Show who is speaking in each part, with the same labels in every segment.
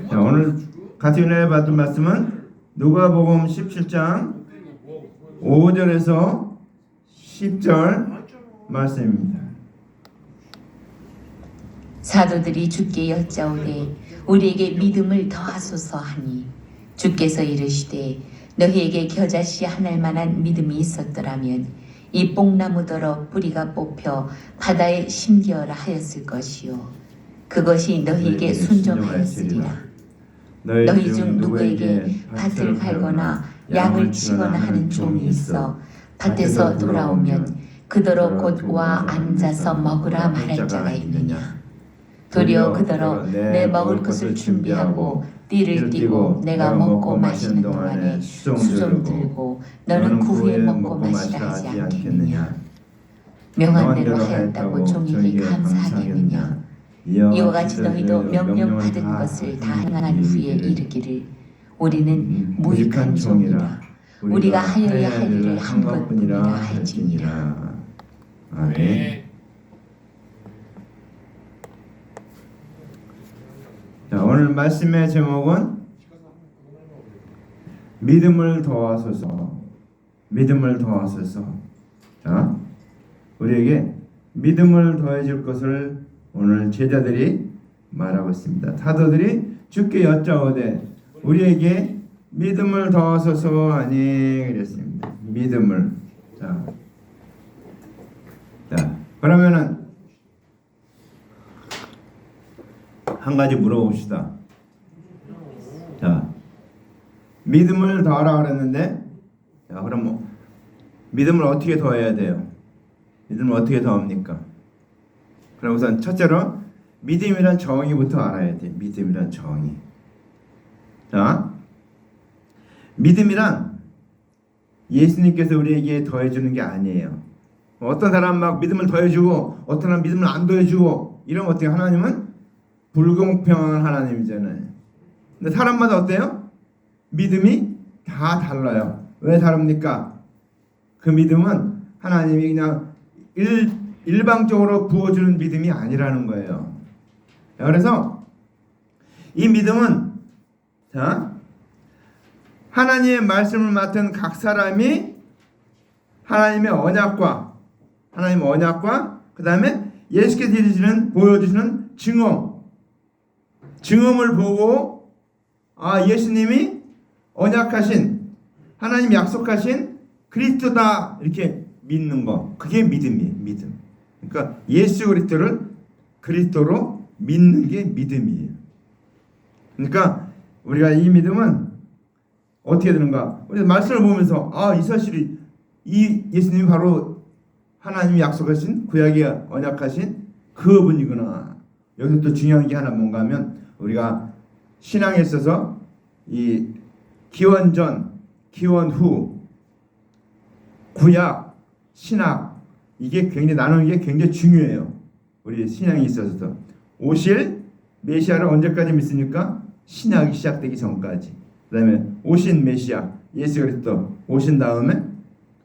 Speaker 1: 자, 오늘 같이 은혜 받은 말씀은 누가복음 17장 5절에서 10절 말씀입니다.
Speaker 2: 사도들이 주께 여짜오되 우리에게 믿음을 더하소서 하니 주께서 이르시되 너희에게 겨자씨 하나일 만한 믿음이 있었더라면 이 뽕나무더러 뿌리가 뽑혀 바다에 심기어라 하였을 것이요 그것이 너희에게 순종하였으리라. 너희 중 누구에게 밭을 갈거나 양을 치거나 하는 종이 있어 밭에서 돌아오면 그더러 곧 와 앉아서 먹으라 말할 자가 있느냐. 도리어 그더러 내 먹을 것을 준비하고 띠를 띠고 내가 먹고 마시는 동안에 수종 들고 너는 그 후에 먹고 마시라 하지 않겠느냐. 명한 대로 하였다고 종에게 감사하겠느냐. 이와 같이 너희도 명령 받은 것을 다 행한 후에 이르기를 우리는 무익한 종이라 우리가 하여야 할 일을 한 것뿐이라 할지니라.
Speaker 1: 아멘. 자, 오늘 말씀의 제목은 믿음을 더하소서. 믿음을 더하소서. 자, 우리에게 믿음을 더해줄 것을 오늘 제자들이 말하고 있습니다. 사도들이 주께 여짜오되 우리에게 믿음을 더하소서 하니 그랬습니다. 믿음을. 자, 그러면은 한 가지 물어봅시다. 자, 믿음을 더하라 그랬는데, 자, 그럼 뭐 믿음을 어떻게 더해야 돼요? 믿음을 어떻게 더합니까? 그럼 우선 첫째로 믿음이란 정의부터 알아야 돼. 믿음이란 정의. 자, 믿음이란 예수님께서 우리에게 더해주는 게 아니에요. 어떤 사람 막 믿음을 더해주고 어떤 사람 믿음을 안 더해주고 이러면 어떻게 하나님은 불공평한 하나님이잖아요. 근데 사람마다 어때요? 믿음이 다 달라요. 왜 다릅니까? 그 믿음은 하나님이 그냥 일방적으로 부어주는 믿음이 아니라는 거예요. 그래서 이 믿음은 자, 하나님의 말씀을 맡은 각 사람이 하나님의 언약과 그 다음에 예수께서 보여주시는 증언을 보고 예수님이 언약하신 하나님 약속하신 그리스도다 이렇게 믿는 거, 그게 믿음이에요. 믿음. 그러니까 예수 그리스도로 믿는 게 믿음이에요. 그러니까 우리가 이 믿음은 어떻게 되는가? 우리 말씀을 보면서 이 사실이 이 예수님이 바로 하나님이 약속하신 구약에 언약하신 그분이구나. 여기서 또 중요한 게 하나 뭔가 하면 우리가 신앙에 있어서 이 기원 전, 기원 후, 구약, 신약 이게 굉장히 나누는 게 굉장히 중요해요. 우리 신앙에 있어서 오실 메시아를 언제까지 믿습니까? 신약이 시작되기 전까지. 그다음에 오신 메시아 예수 그리스도 오신 다음에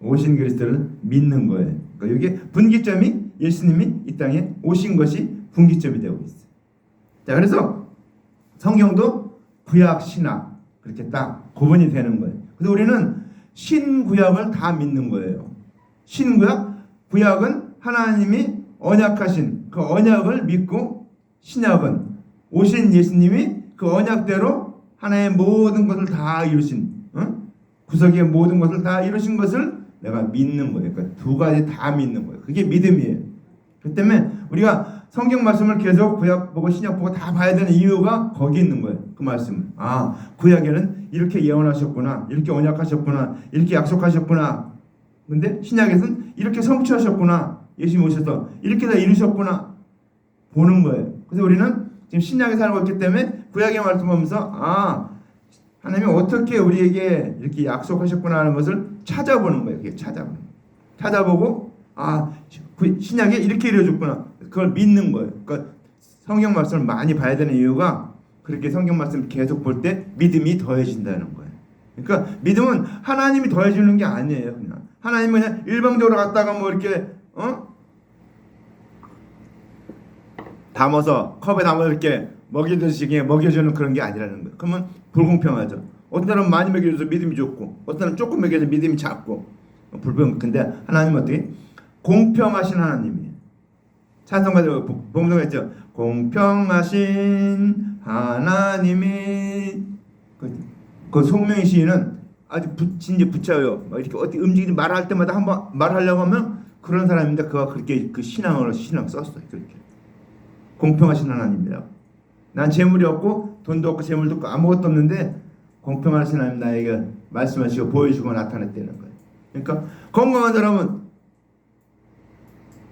Speaker 1: 오신 그리스도를 믿는 거예요. 그러니까 이게 분기점이 예수님이 이 땅에 오신 것이 분기점이 되고 있어요. 자, 그래서 성경도 구약, 신약 그렇게 딱 구분이 되는 거예요. 그래서 우리는 신구약을 다 믿는 거예요. 신구약, 구약은 하나님이 언약하신 그 언약을 믿고 신약은 오신 예수님이 그 언약대로 하나의 모든 것을 다 이루신 구석의 모든 것을 다 이루신 것을 내가 믿는 거예요. 그러니까 두 가지 다 믿는 거예요. 그게 믿음이에요. 그 때문에 우리가 성경 말씀을 계속 구약 보고 신약 보고 다 봐야 되는 이유가 거기 있는 거예요. 그 말씀. 구약에는 이렇게 예언하셨구나. 이렇게 언약하셨구나. 이렇게 약속하셨구나. 근데 신약에서는 이렇게 성취하셨구나. 예수님 오셔서 이렇게 다 이루셨구나. 보는 거예요. 그래서 우리는 지금 신약에 살고 있기 때문에 구약의 말씀 보면서 하나님이 어떻게 우리에게 이렇게 약속하셨구나 하는 것을 찾아보는 거예요. 그게 찾아보고 신약에 이렇게 이루어졌구나. 그걸 믿는 거예요. 그러니까 성경 말씀을 많이 봐야 되는 이유가 그렇게 성경 말씀을 계속 볼 때 믿음이 더해진다는 거예요. 그러니까 믿음은 하나님이 더해주는 게 아니에요. 그냥 하나님은 그냥 일방적으로 갔다가 뭐 이렇게 담아서 컵에 담아서 이렇게 먹이듯이 그냥 먹여주는 그런 게 아니라는 거예요. 그러면 불공평하죠. 어떤 사람은 많이 먹여줘서 믿음이 좋고 어떤 사람은 조금 먹여서 믿음이 작고 불평. 근데 하나님은 어떻게 공평하신 하나님이에요. 찬송가도 본문에 있죠. 공평하신 하나님이 그 송명희 시인은 아주 진짜 붙여요. 이렇게 어떻게 움직이지 말할 때마다 한번 말하려고 하면 그런 사람인데 그가 그렇게 그 신앙을 썼어요. 그렇게 공평하신 하나님이라고. 난 재물이 없고 돈도 없고 재물도 없고 아무것도 없는데 공평하신 하나님 나에게 말씀하시고 보여주고 나타냈다는 거예요. 그러니까 건강한 사람은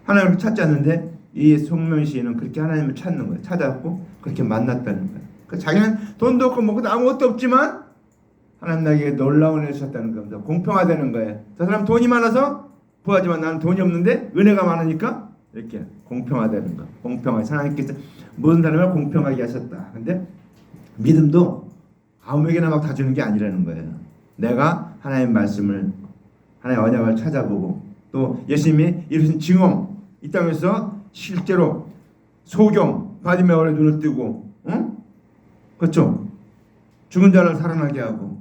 Speaker 1: 하나님을 찾지 않는데 이 송명희 시인은 그렇게 하나님을 찾는 거예요. 찾았고 그렇게 만났다는 거예요. 그러니까 자기는 돈도 없고 뭐도 아무것도 없지만 하나님 나에게 놀라운 은혜를 주셨다는 겁니다. 공평하다는 거예요. 저 사람 돈이 많아서 부하지만 나는 돈이 없는데 은혜가 많으니까 이렇게 공평하다는 거. 공평하게 하나님께서 모든 사람을 공평하게 하셨다. 근데 믿음도 아무에게나 막 다 주는 게 아니라는 거예요. 내가 하나님의 말씀을 하나님의 언약을 찾아보고 또 예수님이 이루신 증언 이 땅에서 실제로 소경 바디메어의 눈을 뜨고 그렇죠? 죽은 자를 살아나게 하고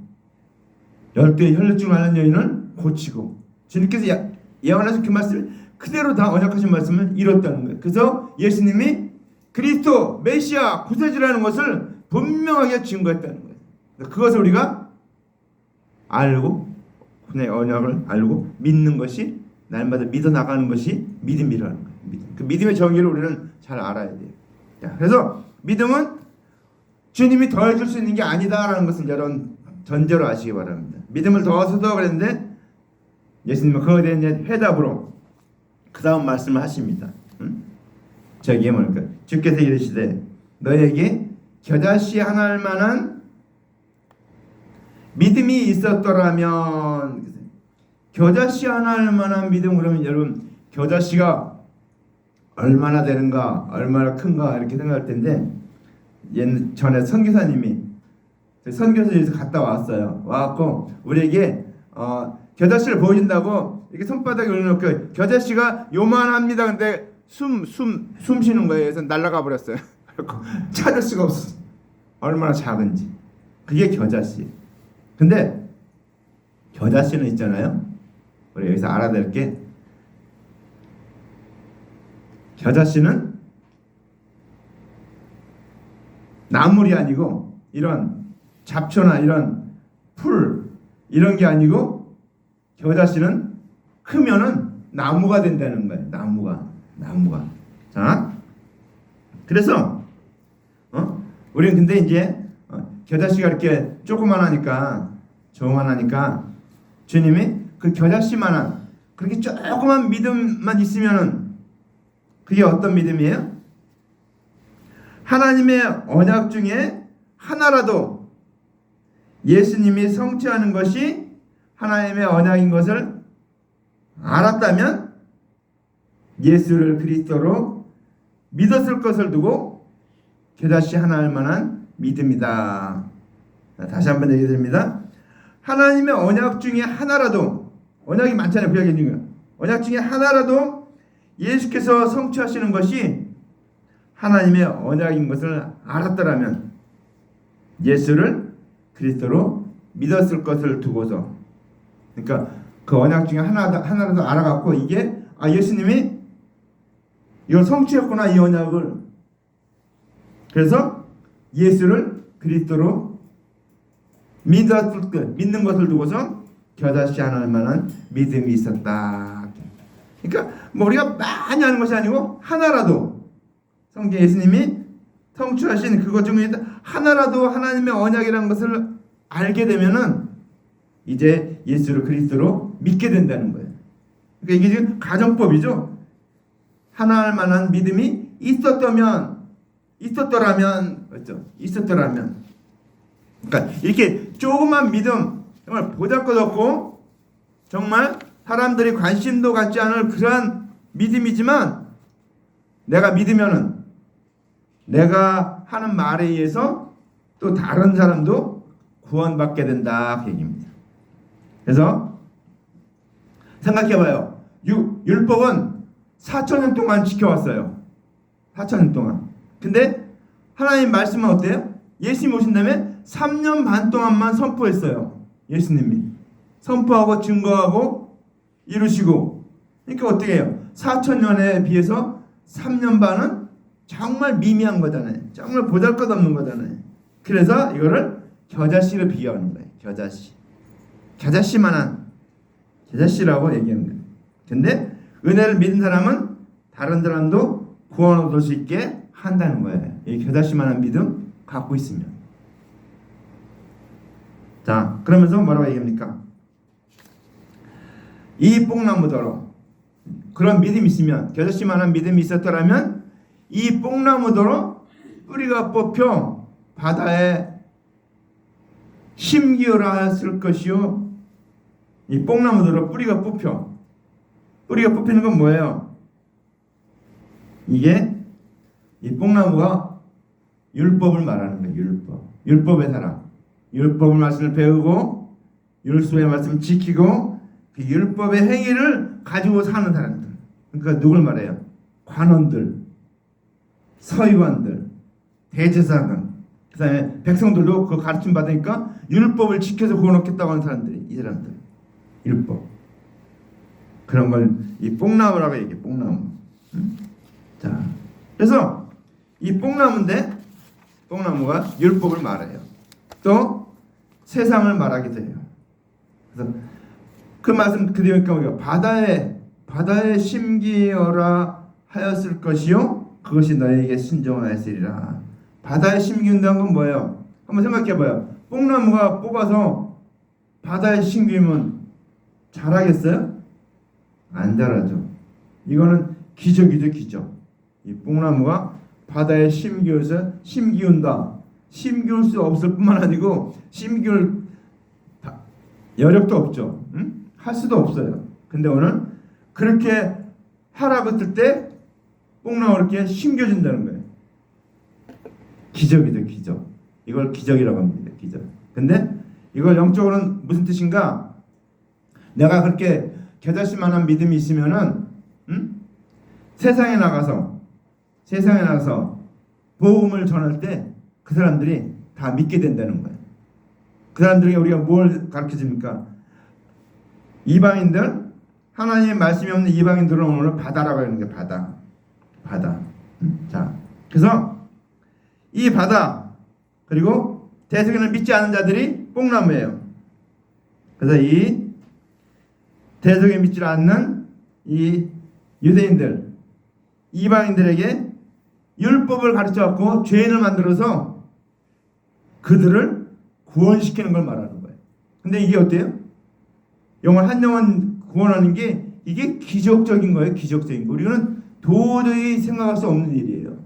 Speaker 1: 열두의 혈루증 앓는 여인을 고치고 주님께서 예언하신 그 말씀을 그대로 다 언약하신 말씀을 이뤘다는 거예요. 그래서 예수님이 그리스도 메시아 구세주라는 것을 분명하게 증거했다는 거예요. 그것을 우리가 알고 그의 언약을 알고 믿는 것이 날마다 믿어 나가는 것이 믿음이라는 거예요. 그 믿음의 정의를 우리는 잘 알아야 돼요. 자, 그래서 믿음은 주님이 더해줄 수 있는 게 아니다라는 것을 여러분 전제로 아시기 바랍니다. 믿음을 더하소서 그랬는데 예수님은 그거에 대한 회답으로 그 다음 말씀을 하십니다. 저기에 뭡니까? 주께서 이르시되 너에게 겨자씨 하나일 만한 믿음이 있었더라면 겨자씨 하나일 만한 믿음. 그러면 여러분 겨자씨가 얼마나 되는가 얼마나 큰가 이렇게 생각할 텐데 전에 선교사님이 선교사에서 갔다 왔어요. 와갖고 우리에게 겨자씨를 보여준다고 이렇게 손바닥에 올려놓고 겨자씨가 요만합니다. 근데 숨 쉬는 거예요. 그래서 날아가 버렸어요. 찾을 수가 없어. 얼마나 작은지. 그게 겨자씨. 근데 겨자씨는 있잖아요. 우리 여기서 알아야 될 게 겨자씨는 나물이 아니고 이런 잡초나 이런 풀 이런 게 아니고 겨자씨는 크면은 나무가 된다는 거예요. 나무가. 자, 그래서 우리는 근데 이제 겨자씨가 이렇게 조그만하니까 주님이 그 겨자씨만한 그렇게 조그만 믿음만 있으면은 그게 어떤 믿음이에요? 하나님의 언약 중에 하나라도 예수님이 성취하는 것이 하나님의 언약인 것을 알았다면 예수를 그리스도로 믿었을 것을 두고 겨자씨 하나일 만한 믿음이다. 다시 한번 얘기 드립니다. 하나님의 언약 중에 하나라도 언약이 많잖아요. 구약에 있는 언약 중에 하나라도 예수께서 성취하시는 것이 하나님의 언약인 것을 알았더라면 예수를 그리스도로 믿었을 것을 두고서 그러니까 그 언약 중에 하나라도 알아갖고 이게 예수님이 이걸 성취했구나 이 언약을. 그래서 예수를 그리스도로 믿는 것을 두고서 겨자씨 하나일 만한 믿음이 있었다. 그러니까 뭐 우리가 많이 하는 것이 아니고 하나라도 성경 예수님이 성취하신 그것 중에 하나라도 하나님의 언약이라는 것을 알게 되면은 이제 예수를 그리스도로 믿게 된다는 거예요. 그러니까 이게 지금 가정법이죠. 하나할 만한 믿음이 있었더라면 그렇죠? 있었더라면 그러니까 이렇게 조그만 믿음 정말 보잘것없고 정말 사람들이 관심도 갖지 않을 그러한 믿음이지만 내가 믿으면은 내가 하는 말에 의해서 또 다른 사람도 구원받게 된다 그 얘기입니다. 그래서 생각해봐요. 율법은 4,000년 동안 지켜왔어요. 4,000년 동안. 근데 하나님 말씀은 어때요? 예수님 오신 다음에 3년 반 동안만 선포했어요. 예수님이 선포하고 증거하고 이루시고. 그러니까 어떻게 해요? 4,000년에 비해서 3년 반은 정말 미미한 거잖아요. 정말 보잘것없는 거잖아요. 그래서 이거를 겨자씨로 비교하는 거예요. 겨자씨라고 얘기하는 거예요. 근데 은혜를 믿은 사람은 다른 사람도 구원 얻을 수 있게 한다는 거예요. 이 겨자씨만한 믿음 갖고 있으면. 자, 그러면서 뭐라고 얘기합니까? 이 뽕나무더러, 그런 믿음이 있으면, 겨자씨만한 믿음이 있었더라면 이 뽕나무더러 뿌리가 뽑혀 바다에 심기어라 하였을 것이요. 이 뽕나무더러 뿌리가 뽑히는 건 뭐예요? 이게 이 뽕나무가 율법을 말하는 거예요. 율법의 사람. 율법의 말씀을 배우고 율법의 말씀을 지키고 그 율법의 행위를 가지고 사는 사람들. 그러니까 누굴 말해요? 관원들, 서기관들, 대제사장, 그다음에 백성들도 그 가르침 받으니까 율법을 지켜서 구원 얻겠다고 하는 사람들이, 이 사람들. 율법. 그런 걸 이 뽕나무라고 얘기해. 뽕나무. 자, 그래서 이 뽕나무가 율법을 말해요. 또 세상을 말하기도 해요. 그래서 그 말씀 그대로니까 우리가 바다에 심기어라 하였을 것이요, 그것이 너에게 순종하였으리라. 바다에 심기운다는 건 뭐예요? 한번 생각해봐요. 뽕나무가 뽑아서 바다에 심기면 자라겠어요? 안 자라죠. 이거는 기적이죠, 기적. 이 뽕나무가 바다에 심기어서 심기운다. 심기울 수 없을 뿐만 아니고 심기울 여력도 없죠. 응? 할 수도 없어요. 근데 오늘 그렇게 하라고 했을 때 뽕나무가 이렇게 심겨진다는 거예요. 기적이죠, 기적. 이걸 기적이라고 합니다. 기적. 근데 이걸 영적으로는 무슨 뜻인가? 내가 그렇게 겨자씨만한 믿음이 있으면은 세상에 나가서 복음을 전할 때 그 사람들이 다 믿게 된다는 거예요. 그 사람들에게 우리가 뭘 가르쳐줍니까? 이방인들, 하나님의 말씀이 없는 이방인들은 오늘 바다라고 하는 게 바다. 자, 그래서 이 바다, 그리고 대속에는 믿지 않은 자들이 뽕나무예요. 그래서 이 대속에 믿지 않는 이 유대인들, 이방인들에게 율법을 가르쳐갖고 죄인을 만들어서 그들을 구원시키는 걸 말하는 거예요. 근데 이게 어때요? 한 영혼 구원하는 게 이게 기적적인 거예요. 기적적인 거. 우리는 도저히 생각할 수 없는 일이에요.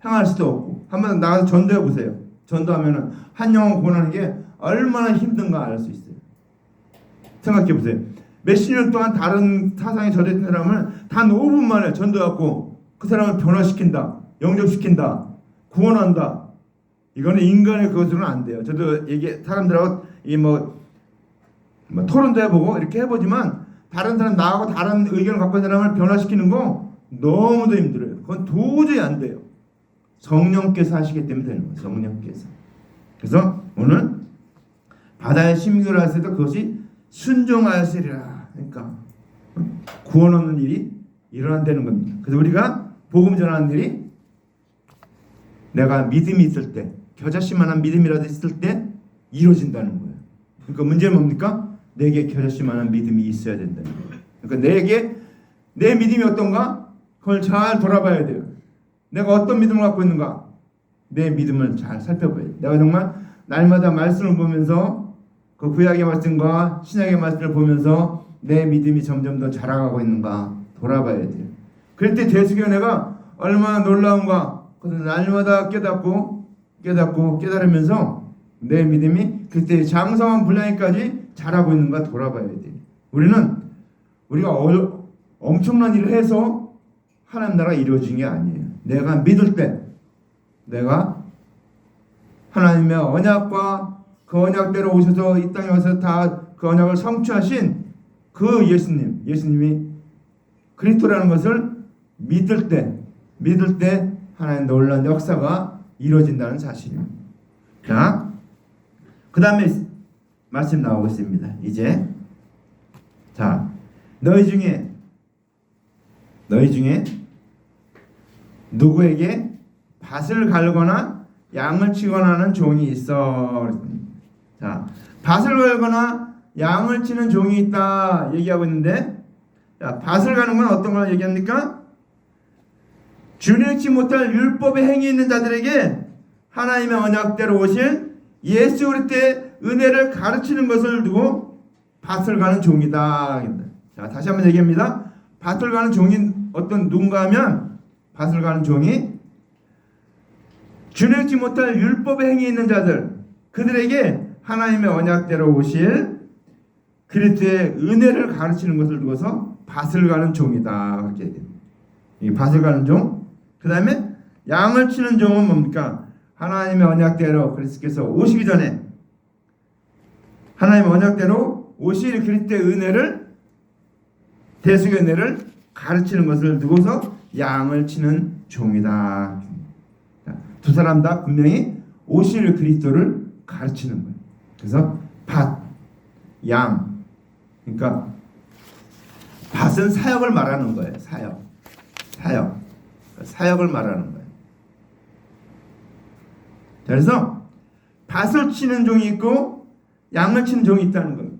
Speaker 1: 행할 수도 없고. 한번 나가서 전도해 보세요. 전도하면은 한 영혼 구원하는 게 얼마나 힘든가 알 수 있어요. 생각해 보세요. 몇십 년 동안 다른 사상에 절했던 사람을 단 5분 만에 전도해갖고 그 사람을 변화시킨다, 영접시킨다, 구원한다. 이거는 인간의 그것으로는 안 돼요. 저도 사람들하고 토론도 해보고 이렇게 해보지만 다른 사람, 나하고 다른 의견을 갖고 있는 사람을 변화시키는 거 너무도 힘들어요. 그건 도저히 안 돼요. 성령께서 하시기 때문에 되는 거예요. 성령께서. 그래서 오늘 바다에 심기를 하실 때 그것이 순종하였으리라. 그러니까 구원 얻는 일이 일어난다는 겁니다. 그래서 우리가 복음 전하는 일이 내가 믿음이 있을 때, 겨자씨만한 믿음이라도 있을 때 이루어진다는 거예요. 그러니까 문제는 뭡니까? 내게 겨자씨만한 믿음이 있어야 된다는 거예요. 그러니까 내 믿음이 어떤가? 그걸 잘 돌아봐야 돼요. 내가 어떤 믿음을 갖고 있는가? 내 믿음을 잘 살펴봐야 돼요. 내가 정말 날마다 말씀을 보면서 그 구약의 말씀과 신약의 말씀을 보면서 내 믿음이 점점 더 자라가고 있는가 돌아봐야 돼요. 그럴 때 대수교 내가 얼마나 놀라운가. 그래서 날마다 깨달으면서 내 믿음이 그때 장성한 분량까지 자라고 있는가 돌아봐야 돼요. 우리가 엄청난 일을 해서 하나님 나라가 이루어진 게 아니에요. 내가 믿을 때, 내가 하나님의 언약과 그 언약대로 오셔서 이 땅에 와서 다 그 언약을 성취하신 그 예수님이 그리스도라는 것을 믿을 때 하나님 놀라운 역사가 이루어진다는 사실입니다. 자, 그 다음에 말씀 나오고 있습니다. 이제 자, 너희 중에 누구에게 밭을 갈거나 양을 치거나 하는 종이 있어. 자, 밭을 갈거나 양을 치는 종이 있다 얘기하고 있는데, 자, 밭을 가는 건 어떤 걸 얘기합니까? 준행치 못할 율법의 행위 있는 자들에게 하나님의 언약대로 오실 예수 그리스도의 은혜를 가르치는 것을 두고 밭을 가는 종이다. 자, 다시 한번 얘기합니다. 밭을 가는 종이 어떤 누군가 하면, 밭을 가는 종이 준행치 못할 율법의 행위 있는 자들, 그들에게 하나님의 언약대로 오실 그리스도의 은혜를 가르치는 것을 두고서 밭을 가는 종이다. 그렇게 얘기합니다. 이 밭을 가는 종. 그 다음에 양을 치는 종은 뭡니까? 하나님의 언약대로 그리스도께서 오시기 전에 하나님의 언약대로 오실 그리스도의 은혜를, 대속의 은혜를 가르치는 것을 두고서 양을 치는 종이다. 두 사람 다 분명히 오실 그리스도를 가르치는 거예요. 그래서 밭, 양. 그러니까 밭은 사역을 말하는 거예요. 사역을 말하는 거예요. 그래서 밭을 치는 종이 있고 양을 치는 종이 있다는 겁니다.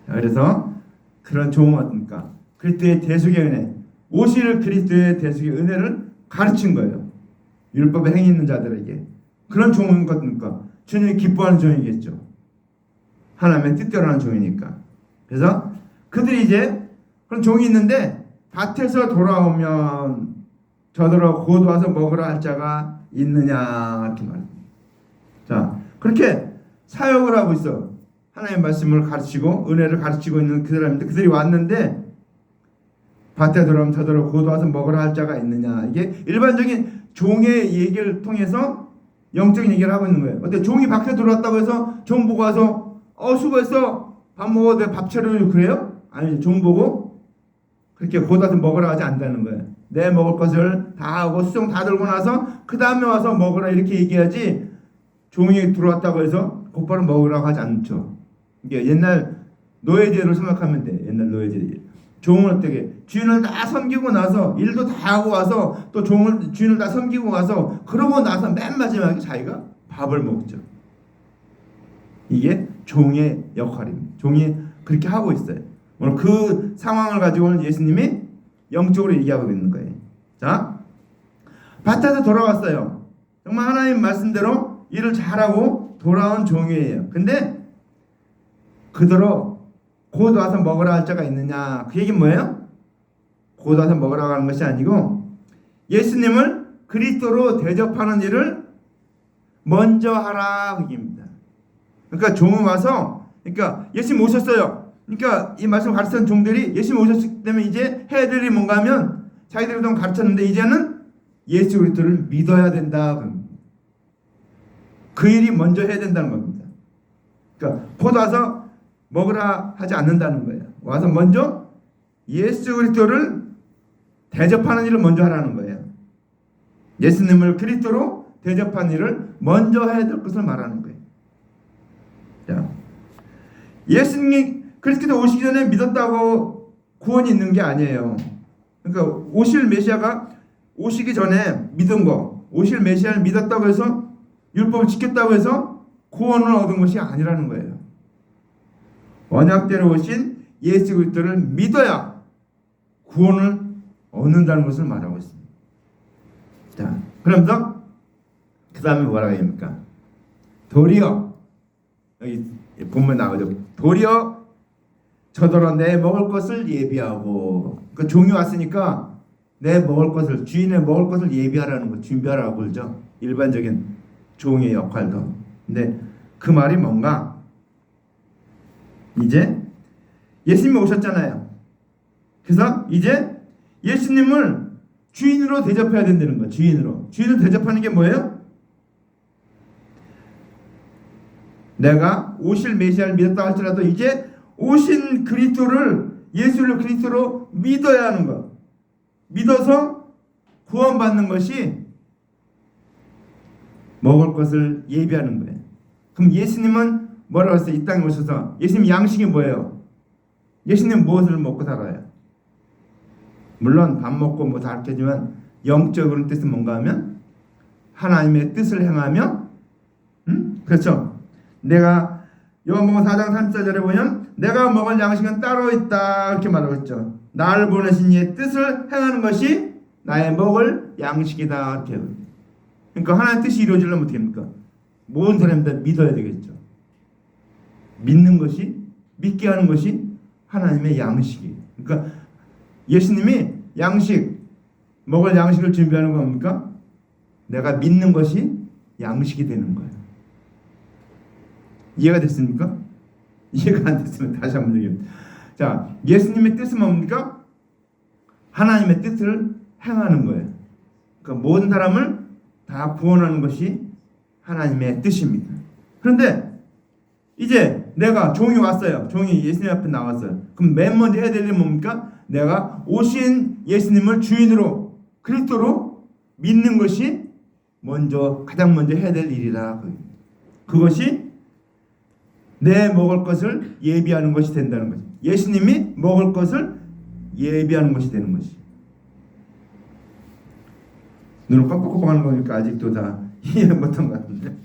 Speaker 1: 그래서 그런 종은 어떻습니까? 그리스도의 대속의 은혜, 오실 그리스도의 대속의 은혜를 가르친 거예요. 율법에 행위 있는 자들에게. 그런 종은 어떻습니까? 주님이 기뻐하는 종이겠죠. 하나님의 뜻대로 하는 종이니까. 그래서 그들이 이제 그런 종이 있는데, 밭에서 돌아오면 저더러 곧 와서 먹으라 할 자가 있느냐, 이렇게 말합니다. 자, 그렇게 사역을 하고 있어. 하나님의 말씀을 가르치고 은혜를 가르치고 있는 그 사람인데, 그들이 왔는데 밭에 돌아오면 저더러 곧 와서 먹으라 할 자가 있느냐. 이게 일반적인 종의 얘기를 통해서 영적인 얘기를 하고 있는 거예요. 어때? 종이 밖에 들어왔다고 해서 종 보고 와서 수고했어, 밥 먹어, 내가 밥 차려줘, 그래요? 아니, 종 보고 그렇게 곧 와서 먹으라 하지 않는다는 거예요. 내 먹을 것을 다 하고 수종 다 들고 나서 그 다음에 와서 먹으라 이렇게 얘기하지, 종이 들어왔다고 해서 곧바로 먹으라고 하지 않죠. 이게 옛날 노예제를 생각하면 돼. 옛날 노예제. 종은 어떻게 주인을 다 섬기고 나서 일도 다 하고 와서 또 주인을 다 섬기고 가서 그러고 나서 맨 마지막에 자기가 밥을 먹죠. 이게 종의 역할입니다. 종이 그렇게 하고 있어요. 오늘 그 상황을 가지고 오늘 예수님이 영적으로 얘기하고 있는 거예요. 자, 밭에서 돌아왔어요. 정말 하나님 말씀대로 일을 잘하고 돌아온 종이에요. 근데 그대로 곧 와서 먹으라 할 자가 있느냐. 그 얘기는 뭐예요? 곧 와서 먹으라고 하는 것이 아니고 예수님을 그리스도로 대접하는 일을 먼저 하라, 그 얘기입니다. 그러니까 종은 와서, 그러니까 예수님 오셨어요. 그러니까 이 말씀 가르치는 종들이 예수님 오셨기 때문에 이제 해야 될 일이 뭔가 하면, 자기들이 그동안 가르쳤는데 이제는 예수 그리스도를 믿어야 된다. 그 일이 먼저 해야 된다는 겁니다. 그러니까 곧 와서 먹으라 하지 않는다는 거예요. 와서 먼저 예수 그리스도를 대접하는 일을 먼저 하라는 거예요. 예수님을 그리스도로 대접하는 일을 먼저 해야 될 것을 말하는 거예요. 자, 예수님이 그리스도 오시기 전에 믿었다고 구원이 있는 게 아니에요. 그러니까 오실 메시아가 오시기 전에 믿은 거, 오실 메시아를 믿었다고 해서 율법을 지켰다고 해서 구원을 얻은 것이 아니라는 거예요. 언약대로 오신 예수 그리스도를 믿어야 구원을 얻는다는 것을 말하고 있습니다. 자, 그러면서 그 다음에 뭐라고 합니까? 도리어, 여기 본문 나오죠. 도리어 저더러 내 먹을 것을 예비하고. 그러니까 종이 왔으니까 내 먹을 것을, 주인의 먹을 것을 예비하라는 거, 준비하라고 그러죠. 일반적인 종의 역할도. 근데 그 말이 뭔가? 이제 예수님이 오셨잖아요. 그래서 이제 예수님을 주인으로 대접해야 된다는 거예요. 주인을 대접하는 게 뭐예요? 내가 오실 메시아를 믿었다 할지라도 이제 오신 그리스도를, 예수를 그리스도로 믿어야 하는 것. 믿어서 구원받는 것이 먹을 것을 예비하는 거예요. 그럼 예수님은 뭐라고 했어요? 이 땅에 오셔서 예수님 양식이 뭐예요? 예수님 무엇을 먹고 살아요? 물론 밥 먹고 뭐 다 알겠지만 영적으로는 뜻은 뭔가 하면 하나님의 뜻을 행하며 그렇죠? 내가 요한복음 4장 34절에 보면 내가 먹을 양식은 따로 있다 이렇게 말하고 있죠. 나를 보내신 이의 뜻을 행하는 것이 나의 먹을 양식이다 이렇게. 그러니까 하나님의 뜻이 이루어지려면 어떻게 합니까? 모든 사람이 다 믿어야 되겠죠. 믿는 것이, 믿게 하는 것이 하나님의 양식이에요. 그러니까 예수님이 양식, 먹을 양식을 준비하는 겁니까? 내가 믿는 것이 양식이 되는 거예요. 이해가 됐습니까? 이해가 안 됐으면 다시 한번 얘기합니다. 자, 예수님의 뜻은 뭡니까? 하나님의 뜻을 행하는 거예요. 그러니까 모든 사람을 다 구원하는 것이 하나님의 뜻입니다. 그런데 이제 내가 종이 왔어요. 종이 예수님 앞에 나왔어요. 그럼 맨 먼저 해야 될 일은 뭡니까? 내가 오신 예수님을 주인으로 그리스도로 믿는 것이 가장 먼저 해야 될 일이라. 그것이 내 먹을 것을 예비하는 것이 된다는 거죠. 예수님이 먹을 것을 예비하는 것이 되는 것이. 눈을 깜빡깜빡 하는 거니까 아직도 다 이해 못한 것 같은데.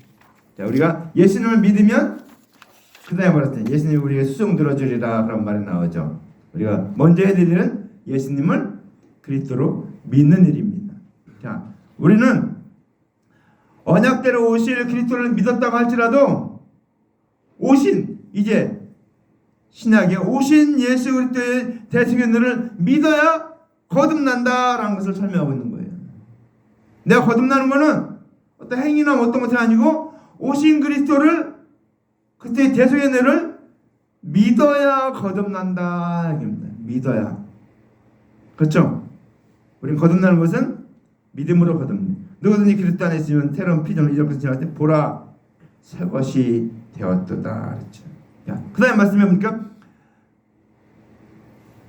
Speaker 1: 자, 우리가 예수님을 믿으면 그 다음에 말했더니 예수님이 우리에게 수종 들어주리라 그런 말이 나오죠. 우리가 먼저 해야 될 일은 예수님을 그리스도로 믿는 일입니다. 자, 우리는 언약대로 오실 그리스도를 믿었다고 할지라도 오신 이제 신약에 오신 예수 그리스도의 대승연을 믿어야 거듭난다라는 것을 설명하고 있는 거예요. 내가 거듭나는 것은 어떤 행위나 어떤 것이 아니고 오신 그리스도를 그때의 대승연을 믿어야 거듭난다. 믿어야. 그렇죠? 우린 거듭나는 것은 믿음으로 거듭나. 누구든지 그리스도 안에 있으면 새로운 피조물 이전 것을 지나갈 때 보라 새 것이 되었도다. 그렇죠. 그 다음에 말씀해 뭡니까?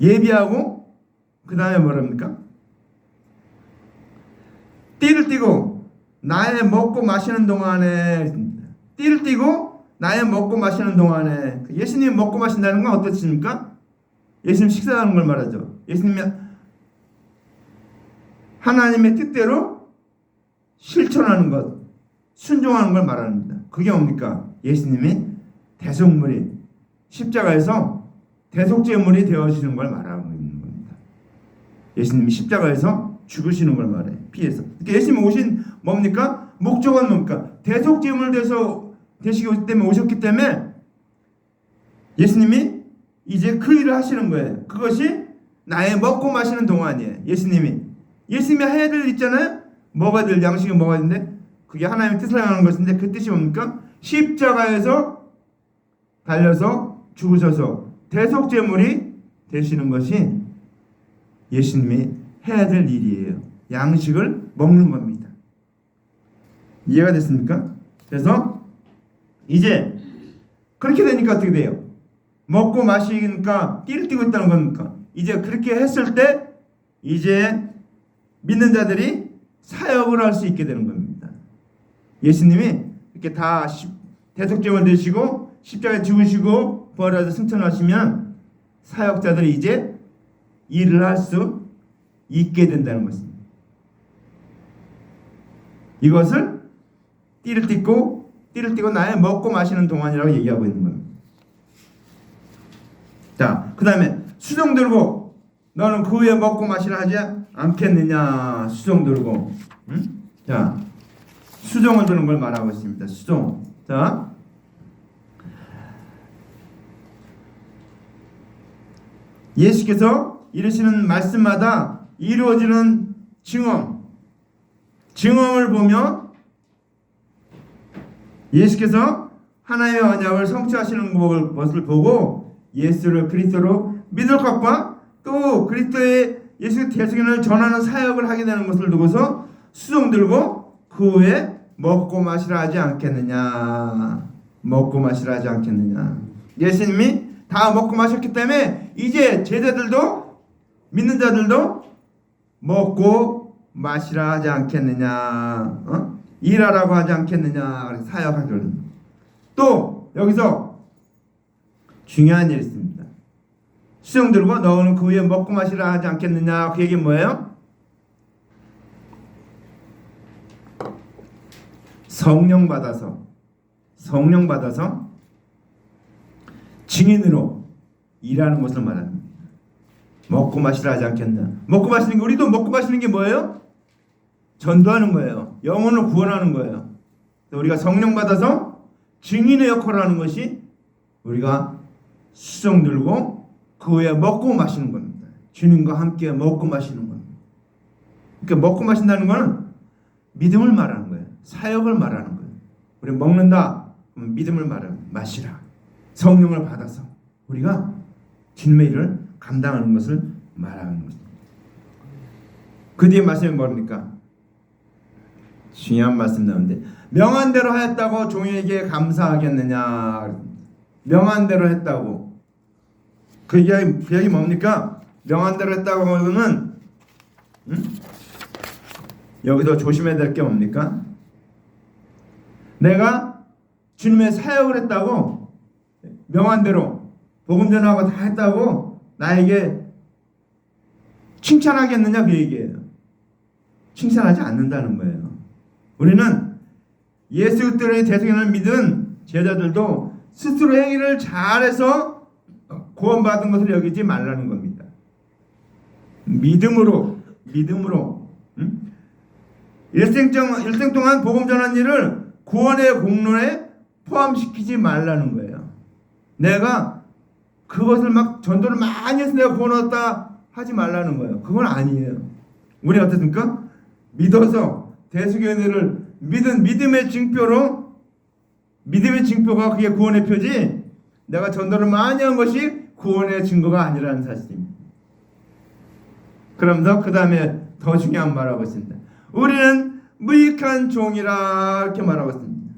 Speaker 1: 예비하고 그 다음에 뭐랍니까? 띠를 띠고 나의 먹고 마시는 동안에 띠를 띠고 나의 먹고 마시는 동안에 예수님이 먹고 마신다는 건 어떻습니까? 예수님 식사하는 걸 말하죠. 예수님이 하나님의 뜻대로 실천하는 것, 순종하는 걸 말합니다. 그게 뭡니까? 예수님이 대속물이 십자가에서 대속제물이 되어지는 걸 말하고 있는 겁니다. 예수님이 십자가에서 죽으시는 걸 말해요. 피해서. 그러니까 예수님이 오신 뭡니까? 목적은 뭡니까? 대속제물 되시기 때문에 오셨기 때문에 예수님이 이제 그 일을 하시는 거예요. 그것이 나의 먹고 마시는 동안이에요. 예수님이 해야 될 일 있잖아요. 먹어야 될 양식이 먹어야 되는데 그게 하나님의 뜻을 행하는 것인데 그 뜻이 뭡니까? 십자가에서 달려서 죽으셔서 대속제물이 되시는 것이 예수님이 해야 될 일이에요. 양식을 먹는 겁니다. 이해가 됐습니까? 그래서 이제 그렇게 되니까 어떻게 돼요? 먹고 마시니까 띠를 띠고 있다는 겁니까? 이제 그렇게 했을 때 이제 믿는 자들이 사역을 할 수 있게 되는 겁니다. 예수님이 이렇게 다 대속제물 되시고 십자가에 죽으시고 부활하셔서 승천하시면 사역자들이 이제 일을 할 수 있게 된다는 것입니다. 이것을 띠를 띠고 나의 먹고 마시는 동안이라고 얘기하고 있는 겁니다. 자, 그 다음에 수종 들고 너는 그 후에 먹고 마시라 하지 않겠느냐. 수종 들고. 자, 수종을 드는 걸 말하고 있습니다. 수종. 자, 예수께서 이르시는 말씀마다 이루어지는 증언을 보며 예수께서 하나님의 언약을 성취하시는 것을 보고 예수를 그리스도로 믿을 것과 또 그리스도의 예수 대승연을 전하는 사역을 하게 되는 것을 두고서 수종 들고 그 후에 먹고 마시라 하지 않겠느냐. 먹고 마시라 하지 않겠느냐. 예수님이 다 먹고 마셨기 때문에 이제 제자들도 믿는 자들도 먹고 마시라 하지 않겠느냐. 일하라고 하지 않겠느냐. 사역하기를. 또 여기서 중요한 일이 있습니다. 수종 들고 너는 그 위에 먹고 마시라 하지 않겠느냐. 그 얘기 뭐예요? 성령 받아서 증인으로 일하는 것을 말합니다. 먹고 마시라 하지 않겠나. 먹고 마시는 게, 우리도 먹고 마시는 게 뭐예요? 전도하는 거예요. 영혼을 구원하는 거예요. 우리가 성령 받아서 증인의 역할을 하는 것이 우리가 수종 들고 그 후에 먹고 마시는 겁니다. 주님과 함께 먹고 마시는 겁니다. 그러니까 먹고 마신다는 것은 믿음을 말하는 거예요. 사역을 말하는 거예요. 우리 먹는다, 믿음을 말하는 거예요. 마시라. 성령을 받아서 우리가 주님의 일을 감당하는 것을 말하는 것입니다. 그 뒤에 말씀이 뭡니까? 중요한 말씀 나오는데, 명한 대로 하였다고 종에게 감사하겠느냐. 명한 대로 했다고. 그 얘기 뭡니까? 명한 대로 했다고 하면 여기서 조심해야 될 게 뭡니까? 내가 주님의 사역을 했다고, 명한 대로 복음 전하고 다 했다고 나에게 칭찬하겠느냐, 그 얘기예요. 칭찬하지 않는다는 거예요. 우리는 예수 그리스도의 대속연을 믿은 제자들도 스스로 행위를 잘해서 구원받은 것을 여기지 말라는 겁니다. 믿음으로 일생 동안 복음 전한 일을 구원의 공로에 포함시키지 말라는 거예요. 내가 그것을 막 전도를 많이 해서 내가 구원 얻었다 하지 말라는 거예요. 그건 아니에요. 우리 어떻습니까? 믿어서 대속연을 믿은 믿음의 증표가 그게 구원의 표지, 내가 전도를 많이 한 것이 구원의 증거가 아니라는 사실입니다. 그러면서 그 다음에 더 중요한 말하고 있습니다. 우리는 무익한 종이라 이렇게 말하고 있습니다.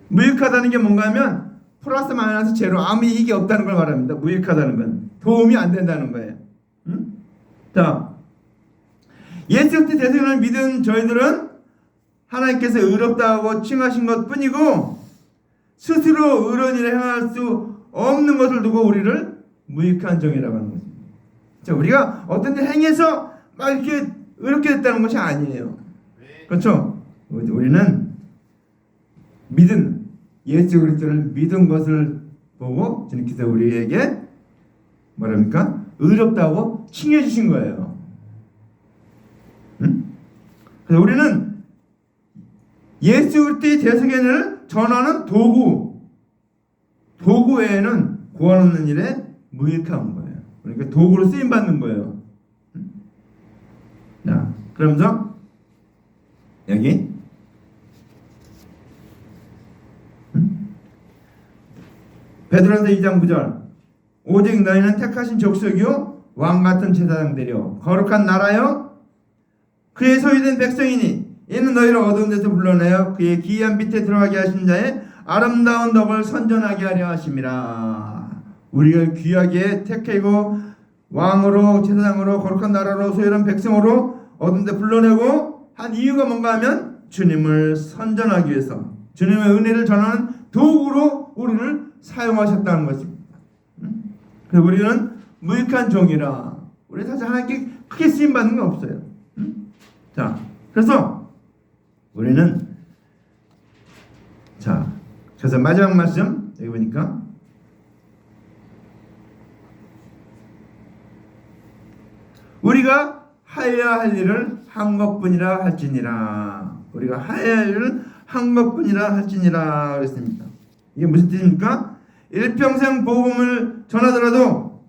Speaker 1: 무익하다는 게 뭔가 하면 플러스 마이너스 제로, 아무 이익이 없다는 걸 말합니다. 무익하다는 건 도움이 안 된다는 거예요. 자, 예수 그리스도 대속연을 믿은 저희들은 하나님께서 의롭다고 칭하신 것 뿐이고 스스로 의로운 일을 행할 수 없는 것을 두고 우리를 무익한 종이라고 하는 것입니다. 자, 우리가 어떤 일 행해서 막 이렇게 의롭게 됐다는 것이 아니에요. 그렇죠? 우리는 믿은 예수 그리스도를 믿은 것을 보고 주님께서 우리에게 뭐랍니까? 의롭다고 칭해 주신 거예요. 그래서 우리는 예수 그리스도의 대속연을 전하는 도구 외에는 구원 없는 일에 무익한 거예요. 그러니까 도구로 쓰임 받는 거예요. 자, 그러면서 여기 베드로전서 2장 9절, 오직 너희는 택하신 족속이요 왕 같은 제사장들이요 거룩한 나라요 그의 소유된 백성이니 이는 너희를 어두운 데서 불러내어 그의 기이한 빛에 들어가게 하신 자의 아름다운 덕을 선전하게 하려 하심이라. 우리를 귀하게 택하고 왕으로 제사장으로 거룩한 나라로 소유한 백성으로 어두운 데 불러내고 한 이유가 뭔가 하면 주님을 선전하기 위해서, 주님의 은혜를 전하는 도구로 우리를 사용하셨다는 것입니다. 그래서 우리는 무익한 종이라. 우리 사실 하나님께 크게 쓰임받는 건 없어요. 자, 그래서 우리는, 자, 그래서 마지막 말씀 여기 보니까 우리가 하여야 할 일을 한 것뿐이라 할지니라. 우리가 하여야 할 일을 한 것뿐이라 할지니라 그랬습니다. 이게 무슨 뜻입니까? 일평생 복음을 전하더라도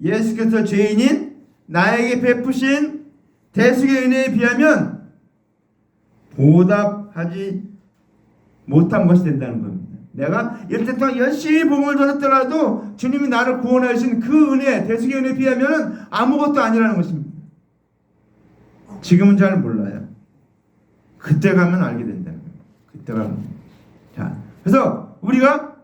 Speaker 1: 예수 그리스도 죄인인 나에게 베푸신 대속의 은혜에 비하면 보답하지 못한 것이 된다는 겁니다. 내가 이때 동안 열심히 복음을 전했더라도 주님이 나를 구원하신 그 은혜, 대속의 은혜에 비하면 아무것도 아니라는 것입니다. 지금은 잘 몰라요. 그때 가면 알게 된다는 거예요. 그때 가면. 자, 그래서 우리가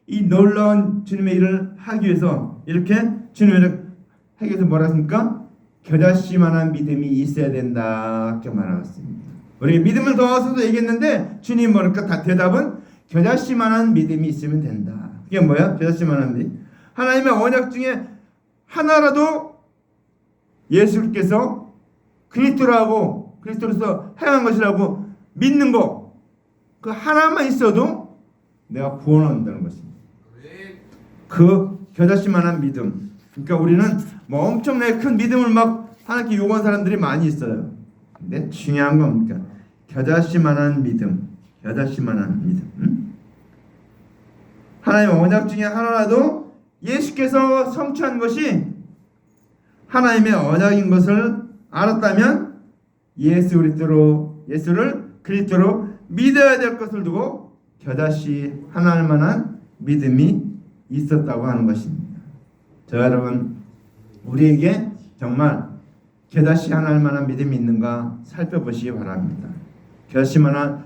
Speaker 1: 이 놀라운 주님의 일을 하기 위해서, 이렇게 주님의 일을 하기 위해서 뭐라 했습니까? 겨자씨만한 믿음이 있어야 된다 이렇게 말하고 있습니다. 우리가 믿음을 더하셔서 얘기했는데 주님 뭐랄까 다 대답은 겨자씨만한 믿음이 있으면 된다. 그게 뭐야? 겨자씨만한 믿음. 하나님의 언약 중에 하나라도 예수께서 그리스도라고 그리스도로서 행한 것이라고 믿는 거, 그 하나만 있어도 내가 구원 얻는다는 것입니다. 그 겨자씨만한 믿음. 그러니까 우리는 뭐 엄청나게 큰 믿음을 막 하나님께 요구하는 사람들이 많이 있어요. 근데 중요한 건 뭡니까? 겨자씨만한 믿음. 겨자씨만한 믿음. 하나님의 언약 중에 하나라도 예수께서 성취한 것이 하나님의 언약인 것을 알았다면 예수를 그리스도로 믿어야 될 것을 두고 겨자씨 하나일 만한 믿음이 있었다고 하는 것입니다. 저 여러분, 우리에게 정말 겨자씨 하나일 만한 믿음이 있는가 살펴보시기 바랍니다. 겨자씨 하나일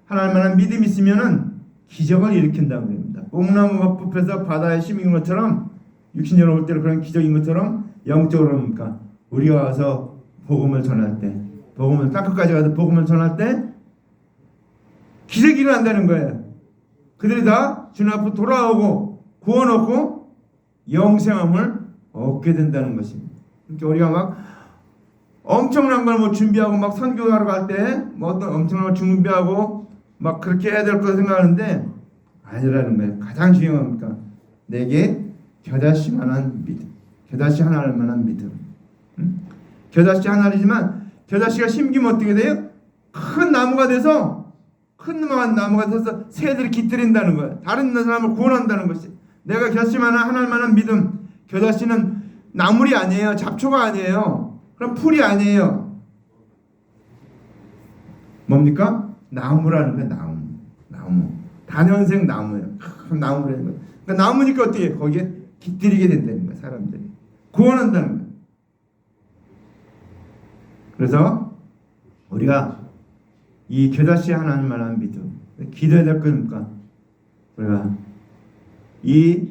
Speaker 1: 만한 믿음이 있으면은 기적을 일으킨다는 겁니다. 뽕나무가 뽑혀서 바다에 심인 것처럼, 육신으로 볼 때는 그런 기적인 것처럼 영적으로 뭡니까? 우리가 와서 복음을 전할 때, 땅끝까지 가서 복음을 전할 때 기적이 일어난다는 거예요. 그들이 다 주님 앞으로 돌아오고 구원 얻고 영생함을 얻게 된다는 것입니다. 그러니까 우리가 막 엄청난 걸 뭐 준비하고 막 선교하러 갈 때 뭐 어떤 엄청난 걸 준비하고 막 그렇게 해야 될 거라 생각하는데 아니라는 거예요. 가장 중요한 겁니까? 내게 겨자씨만한 믿음, 겨자씨 하나일 만한 믿음. 겨자씨 하나이지만 겨자씨가 심기면 어떻게 돼요? 큰 나무가 돼서 새들이 깃들인다는 거예요. 다른 사람을 구원한다는 것이. 내가 겨자씨만한 하나일 만한 믿음. 겨자씨는 나물이 아니에요. 잡초가 아니에요. 그럼 풀이 아니에요. 뭡니까? 나무라는 거예요. 나무. 단연생 나무예요. 큰 나무라는 거예요. 그러니까 나무니까 어떻게 해요? 거기에 깃들이게 된다는 거예요. 사람들이. 구원한다는 거예요. 그래서 우리가 이 겨자씨 하나일 만한 믿음, 기도해야 될 겁니까? 우리가 이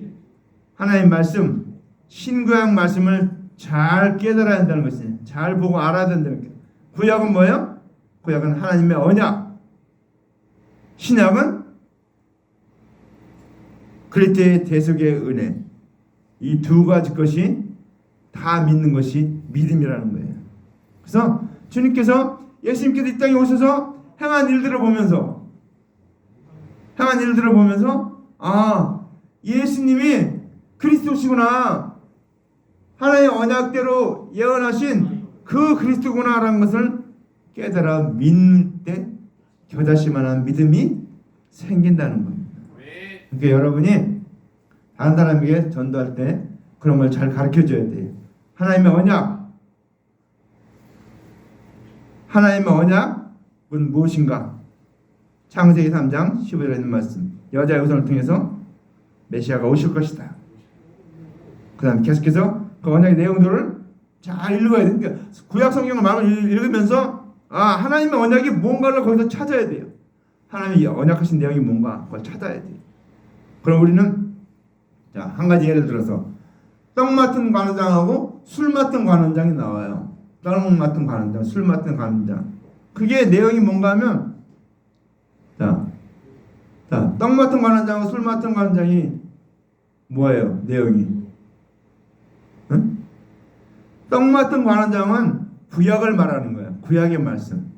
Speaker 1: 하나님 말씀, 신구약 말씀을 잘 깨달아야 한다는 것이에요. 잘 보고 알아야 된다는 거예요. 구약은 뭐예요? 구약은 하나님의 언약, 신약은 그리스도의 대속의 은혜. 이 두 가지 것이 다 믿는 것이 믿음이라는 거예요. 그래서 주님께서, 예수님께서 이 땅에 오셔서 행한 일들을 보면서 아, 예수님이 그리스도시구나, 하나님의 언약대로 예언하신 그 그리스도구나라는 것을 깨달아 믿을 때 겨자씨만한 믿음이 생긴다는 겁니다. 그러니까 여러분이 다른 사람에게 전도할 때 그런 걸 잘 가르쳐줘야 돼요. 하나님의 언약은 무엇인가? 창세기 3장 15절에 있는 말씀. 여자의 후손을 통해서 메시아가 오실 것이다. 그 다음 계속해서 그 언약의 내용들을 잘 읽어야 돼요. 그러니까 구약 성경을 마음을 읽으면서 하나님의 언약이 뭔가를 거기서 찾아야 돼요. 하나님이 언약하신 내용이 뭔가 그걸 찾아야 돼요. 그럼 우리는 한 가지 예를 들어서 떡 맡은 관원장하고 술 맡은 관원장이 나와요. 떡 맡은 관원장, 술 맡은 관원장. 그게 내용이 뭔가 하면 떡 맡은 관원장하고 술 맡은 관원장이 뭐예요? 내용이. 응? 떡 맡은 관원장은 구약을 말하는 거예요. 구약의 말씀.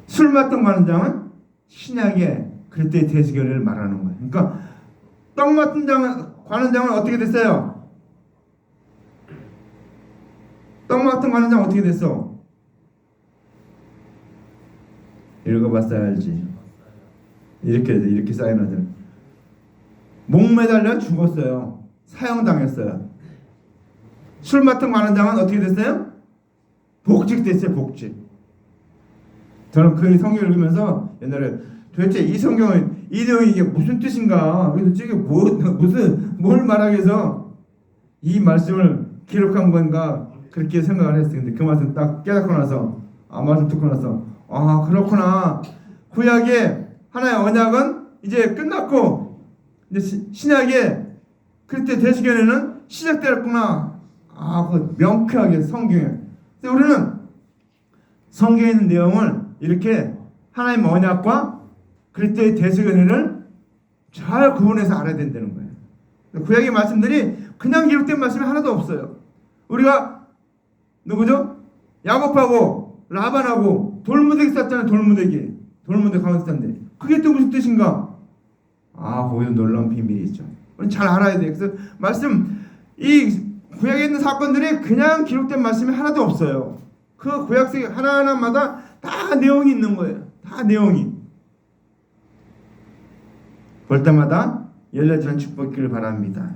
Speaker 1: 술 맡은 관원장은 신약의 그리스도의 대속을 말하는 거예요. 그러니까 떡 맡은 관원장은 어떻게 됐어요? 떡 맡은 관원장 어떻게 됐어? 읽어봤어야 알지. 이렇게 사인하잖아요. 목매달려 죽었어요. 사형당했어요. 술 맡은 관원장은 어떻게 됐어요? 복직됐어요. 복직. 저는 그 성경을 읽으면서 옛날에 도대체 이 성경은 이 내용이 이게 무슨 뜻인가? 도대체 뭘 말하기 위해서 이 말씀을 기록한 건가? 그렇게 생각을 했어요. 근데 그 말씀 딱 깨닫고 나서 말씀 듣고 나서 그렇구나. 구약의 하나의 언약은 이제 끝났고 이제 신약의 그때 대속에는 시작되었구나. 그 명쾌하게 성경에. 그래서 우리는 성경에 있는 내용을 이렇게 하나님의 언약과 그리스도의 대속연회를 잘 구분해서 알아야 된다는 거예요. 구약의 말씀들이 그냥 기록된 말씀이 하나도 없어요. 우리가 누구죠? 야곱하고 라반하고 돌무더기 쌌잖아요. 돌무더기 가운데 쌌는데 그게 또 무슨 뜻인가? 거기도 놀라운 비밀이 있죠. 우리 잘 알아야 돼요. 그래서 이 구약에 있는 사건들이 그냥 기록된 말씀이 하나도 없어요. 그 구약서 하나하나마다 다 내용이 있는 거예요. 다 내용이. 볼 때마다 열려지는 축복기를 바랍니다.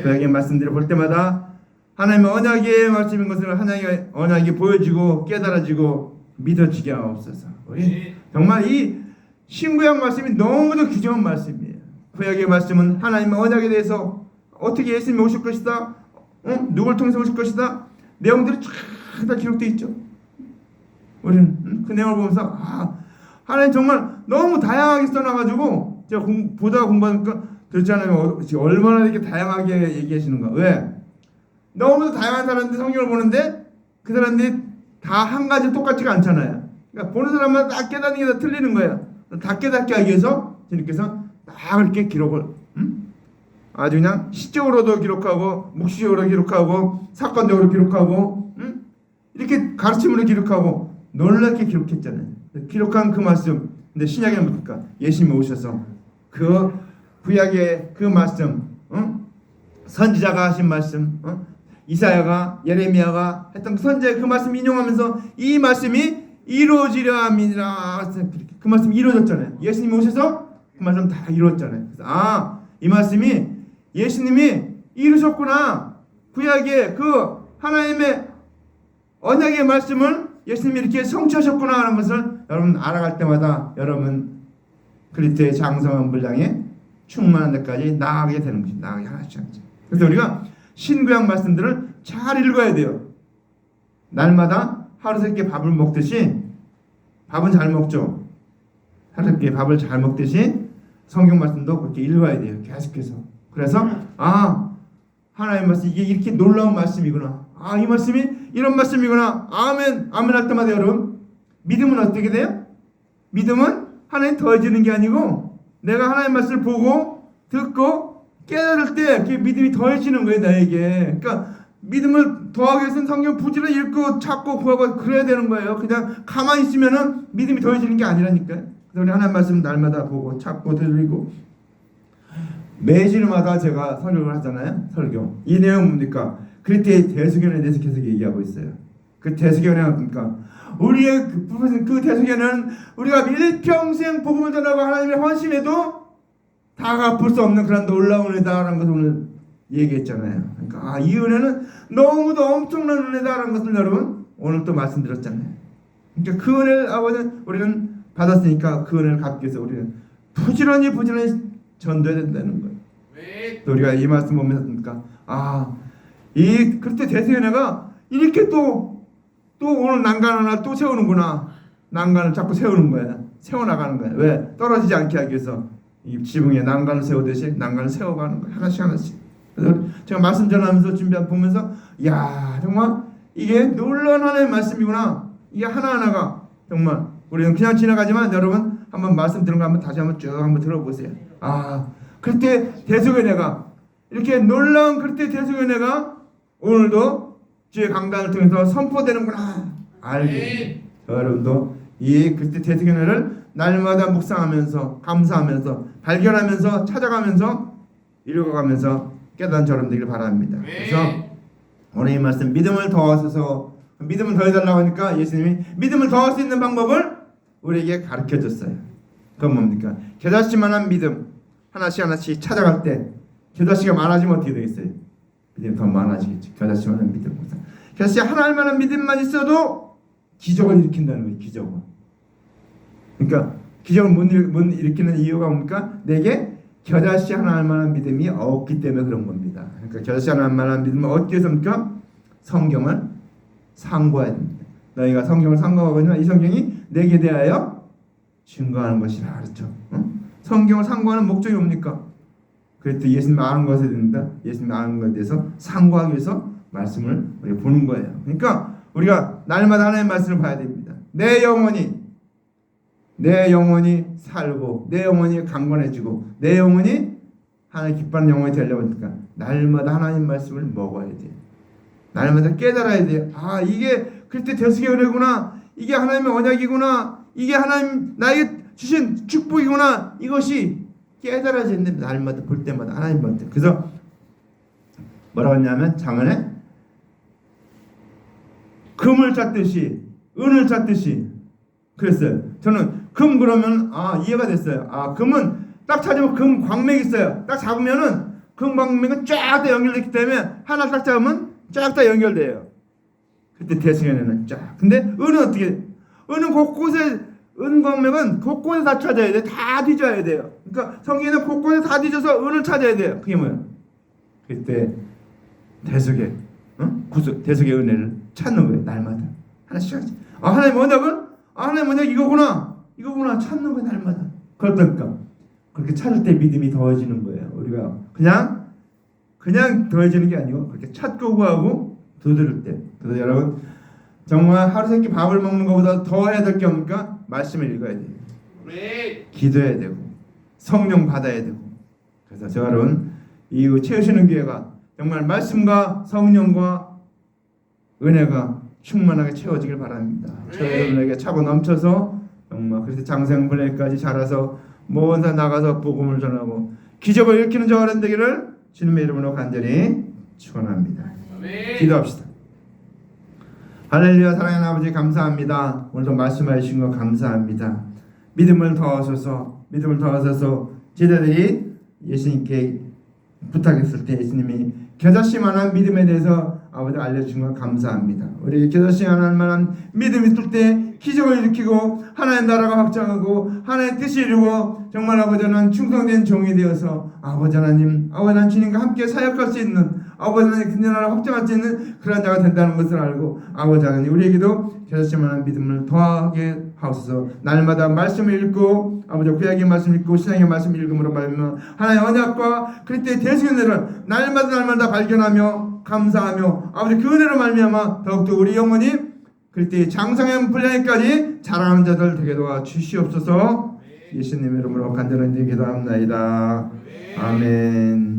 Speaker 1: 구약의 말씀들을 볼 때마다 하나님의 언약의 말씀인 것을 하나님의 언약이 보여지고 깨달아지고 믿어지게 하옵소서. 우리 정말 이 신구약 말씀이 너무도 귀중한 말씀이에요. 구약의 말씀은 하나님의 언약에 대해서 어떻게 예수님이 오실 것이다, 누굴 통해서 오실 것이다, 내용들이 쫙 다 기록되어 있죠. 우리는 그 내용을 보면서 하나님 정말 너무 다양하게 써놔가지고 제가 보다가 공부하니까 그렇잖아요. 얼마나 이렇게 다양하게 얘기하시는가. 왜? 너무 다양한 사람들이 성경을 보는데 그 사람들이 다 한 가지 똑같지가 않잖아요. 그러니까 보는 사람마다 다 깨닫는 게 다 틀리는 거예요. 다 깨닫게 하기 위해서 주님께서 다 그렇게 기록을 아주 그냥 시적으로도 기록하고 묵시적으로 기록하고 사건적으로 기록하고 이렇게 가르침으로 기록하고 놀랍게 기록했잖아요. 기록한 그 말씀. 근데 신약에 뭡니까? 예수님이 오셔서 그 구약의 그 말씀, 선지자가 하신 말씀, 이사야가 예레미야가 했던 선지자의 그 말씀 인용하면서 이 말씀이 이루어지려 함이라. 그 말씀이 이루어졌잖아요. 예수님이 오셔서 그 말씀 다 이루었잖아요. 그래서 이 말씀이 예수님이 이루셨구나. 구약의 그 하나님의 언약의 말씀을 예수님이 이렇게 성취하셨구나 하는 것을 여러분 알아갈 때마다 여러분 그리스도의 장성한 분량에 충만한 데까지 나아가게 되는 것입니다. 나아가게 하나씩. 그래서 우리가 신구약 말씀들을 잘 읽어야 돼요. 날마다 하루 세끼 밥을 먹듯이, 밥은 잘 먹죠. 하루 세끼 밥을 잘 먹듯이 성경 말씀도 그렇게 읽어야 돼요. 계속해서. 그래서 하나님의 말씀 이게 이렇게 놀라운 말씀이구나. 이 말씀이 이런 말씀이구나. 아멘 할 때마다 여러분 믿음은 어떻게 돼요? 믿음은 하나님 더해지는 게 아니고 내가 하나님 말씀을 보고 듣고 깨달을 때 그 믿음이 더해지는 거예요. 나에게. 그러니까 믿음을 더하기 위해서는 성경 부지런히 읽고 찾고 구하고 그래야 되는 거예요. 그냥 가만히 있으면은 믿음이 더해지는 게 아니라니까요. 그래서 우리 하나님 말씀 날마다 보고 찾고 들리고 매주마다 제가 설교를 하잖아요. 설교. 이 내용은 뭡니까? 그리스도의 대속연에 대해서 계속 얘기하고 있어요. 그 대속연회가 뭡니까? 우리의 그 대속연회는 우리가 일평생 복음을 전하고 하나님의 헌신해도 다 갚을 수 없는 그런 놀라운 은혜다라는 것을 오늘 얘기했잖아요. 그러니까 이 은혜는 너무도 엄청난 은혜다라는 것을 여러분 오늘 또 말씀드렸잖아요. 그러니까 그 은혜를 아버지는 우리는 받았으니까 그 은혜를 갚기 위해서 우리는 부지런히 전도해야 된다는 거예요. 또 우리가 이 말씀 보면서 그러니까 이 그때 대세연회가 이렇게 또 오늘 난간 하나 또 세우는구나. 난간을 자꾸 세우는 거야. 세워나가는 거야. 왜? 떨어지지 않게 하기 위해서 이 지붕에 난간을 세우듯이 난간을 세워가는 거야. 하나씩. 그래서 제가 말씀 전하면서 보면서 정말 이게 놀라운 하나님의 말씀이구나. 이게 하나하나가 정말 우리는 그냥 지나가지만 여러분 한번 말씀 들은 거 한번 다시 한번 쭉 한번 들어보세요. 그때 대속연회가 이렇게 놀라운 그때 대속연회가 오늘도 주의 강단을 통해서 선포되는구나 알게. 여러분도 이 그때 대속연회를 날마다 묵상하면서 감사하면서 발견하면서 찾아가면서 읽어가면서 깨닫는 저런 되길 바랍니다. 그래서 오늘 이 말씀 믿음을 더하셔서 믿음을 더해달라고 하니까 예수님이 믿음을 더할 수 있는 방법을 우리에게 가르쳐줬어요. 그건 뭡니까? 겨자씨만한 믿음 하나씩 찾아갈 때 겨자씨가 많아지면 어떻게 되겠어요? 믿음이 더 많아지겠죠. 겨자씨만한 믿음. 겨자씨 하나할 만한 믿음만 있어도 기적을 일으킨다는 거예요. 기적을. 그러니까 기적을 못 일으키는 이유가 뭡니까? 내게 겨자씨 하나 할 만한 믿음이 없기 때문에 그런 겁니다. 그러니까 겨자씨 하나 할 만한 믿음을 얻기 위해서입니까? 성경을 상고해야 됩니다. 너희가 성경을 상고하거니와 이 성경이 내게 대하여 증거하는 것이라 그랬죠. 성경을 상고하는 목적이 뭡니까? 그래도 예수님 아는 것에 된다. 예수님 아는 것에 대해서 상고하기 위해서 말씀을 우리가 보는 거예요. 그러니까 우리가 날마다 하나님의 말씀을 봐야 됩니다. 내 영혼이 살고 내 영혼이 강건해지고 내 영혼이 하나님 기뻐하는 영혼이 되려니까 날마다 하나님 말씀을 먹어야 돼요. 날마다 깨달아야 돼요. 아, 이게 그때 대속의 은혜구나. 이게 하나님의 언약이구나. 이게 하나님 나에게 주신 축복이구나. 이것이 깨달아져야 됩니다. 날마다 볼 때마다 하나님 볼 때. 그래서 뭐라고 했냐면 잠언에 금을 찾듯이 은을 찾듯이 그랬어요. 저는 금 그러면 이해가 됐어요. 금은 딱 찾으면 금 광맥이 있어요. 딱 잡으면은 금 광맥은 쫙 다 연결됐기 때문에 하나 딱 잡으면 쫙 다 연결돼요. 그때 대승연에는 쫙. 근데 은은 어떻게? 은은 곳곳에 은 광맥은 곳곳에 다 찾아야 돼. 다 뒤져야 돼요. 그러니까 성경에는 곳곳에 다 뒤져서 은을 찾아야 돼요. 그게 뭐예요? 그때 대속의 대속의 은혜를 찾는 거예요. 날마다 하나씩 하나씩. 하나님 언약은 하나님 언약 이거구나 찾는 거예요. 날마다. 그렇다니까 그렇게 찾을 때 믿음이 더해지는 거예요. 우리가 그냥 더해지는 게 아니고 그렇게 찾고 구하고 두드릴 때. 그래서 여러분 정말 하루 세끼 밥을 먹는 것보다 더 해야 될 게 뭡니까? 말씀을 읽어야 돼요. 기도해야 되고 성령 받아야 되고. 그래서 저 여러분 이후 채우시는 교회가 정말 말씀과 성령과 은혜가 충만하게 채워지길 바랍니다. 저 여러분에게 차고 넘쳐서 정말 그래서 장생분해까지 자라서 먼 산 나가서 복음을 전하고 기적을 일으키는 저 어른 되기를 주님의 이름으로 간절히 축원합니다. 기도합시다. 할렐루야. 사랑하는 아버지 감사합니다. 오늘도 말씀해 주신 거 감사합니다. 믿음을 더하소서 제자들이 예수님께 부탁했을 때 예수님이 겨자씨만한 믿음에 대해서 아버지 알려주신 거 감사합니다. 우리 겨자씨 하나만한 믿음이 있을 때 기적을 일으키고 하나의 나라가 확장하고 하나의 뜻이 이루고 정말 아버지 하나님 충성된 종이 되어서 아버지 하나님 주님과 함께 사역할 수 있는 아버지 하나님 그 나라를 확장할 수 있는 그런 자가 된다는 것을 알고 아버지 하나님 우리에게도 겨자씨만한 믿음을 더하게 하옵소서. 날마다 말씀을 읽고 아버지 구약의 말씀 읽고 신약의 말씀 읽음으로 말미암아 하나님의 언약과 그리스도의 대속의 은혜를 날마다 발견하며 감사하며 아버지 그 은혜로 말미암아 더욱더 우리 영혼이 그리스도의 장성한 분량에까지 자라는 자들 되게 도와 주시옵소서. 예수님의 이름으로 간절히 기도합나이다. 아멘.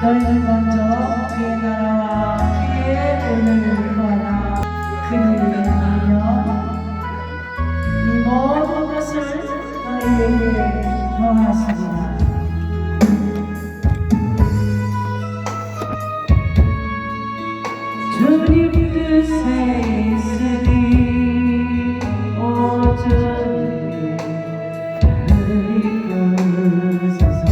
Speaker 3: 너희는 먼저 그의 나라와 그의 은혜를 구하라. 그를 구하며 이 모든 것을 너희에게 더하시리라. 주님 뜻에 있으니 오직 늘 이끄소서.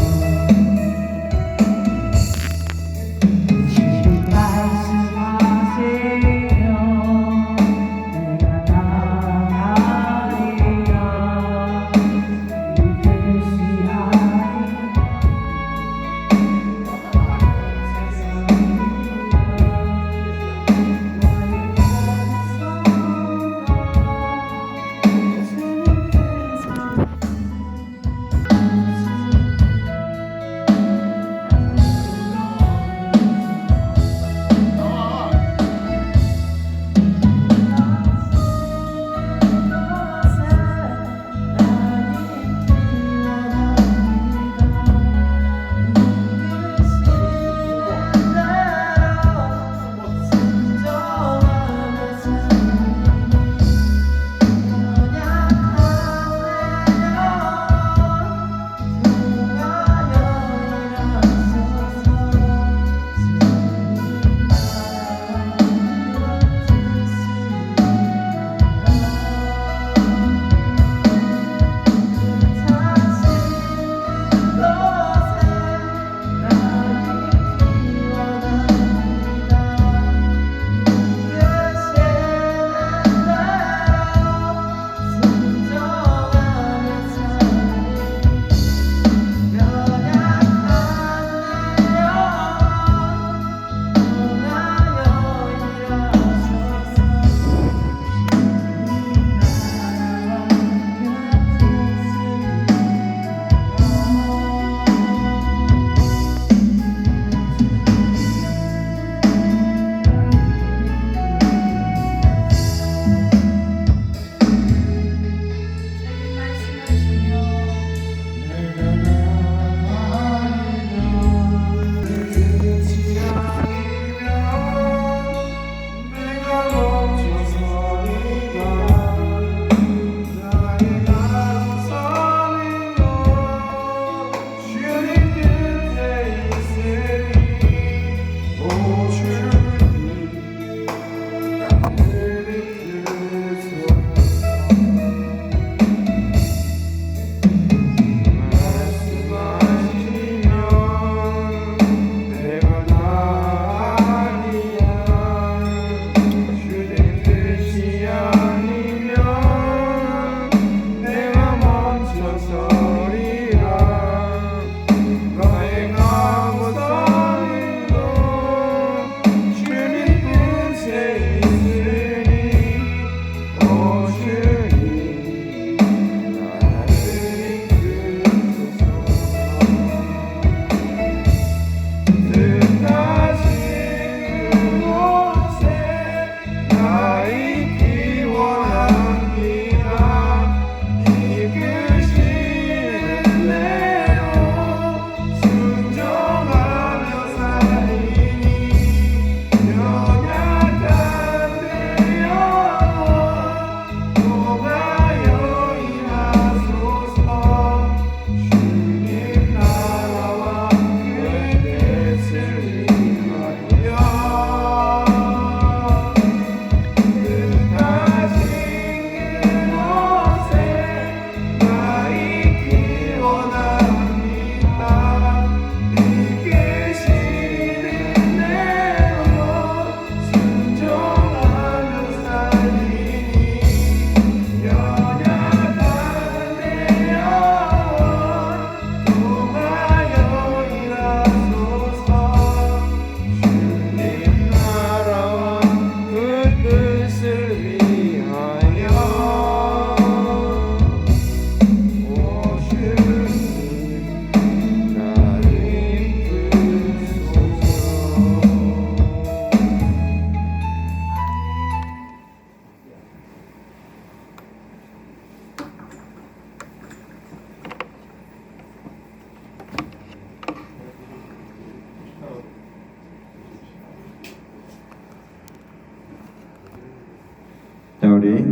Speaker 1: 우리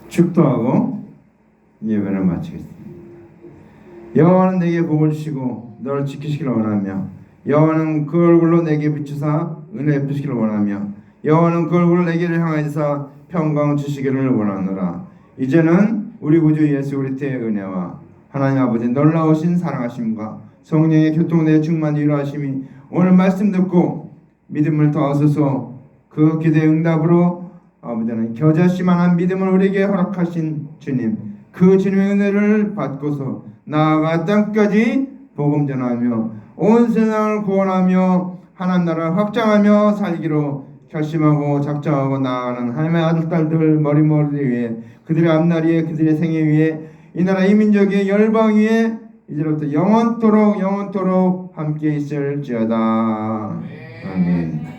Speaker 1: 축도하고 예배를 마치겠습니다. 여호와는 내게 복을 주시고 너를 지키시기를 원하며 여호와는 그 얼굴로 내게 비추사 은혜 베푸시기를 원하며 여호와는 그 얼굴을 내게를 향하여서 평강 주시기를 원하노라. 이제는 우리 구주 예수 그리스도의 은혜와 하나님 아버지 놀라우신 사랑하심과 성령의 교통내 충만 위로하심이 오늘 말씀 듣고 믿음을 더하소서. 그 기도의 응답으로 아버지는 겨자씨만한 믿음을 우리에게 허락하신 주님, 그 주님의 은혜를 받고서 나아가 땅까지 복음 전하며 온 세상을 구원하며 하나님 나라를 확장하며 살기로 결심하고 작정하고 나아가는 하나님의 아들 딸들 머리머리 위에 그들의 앞날위에 그들의 생애 위에 이 나라 이 민족의 열방 위에 이제부터 영원토록 함께 있을지어다. 아멘.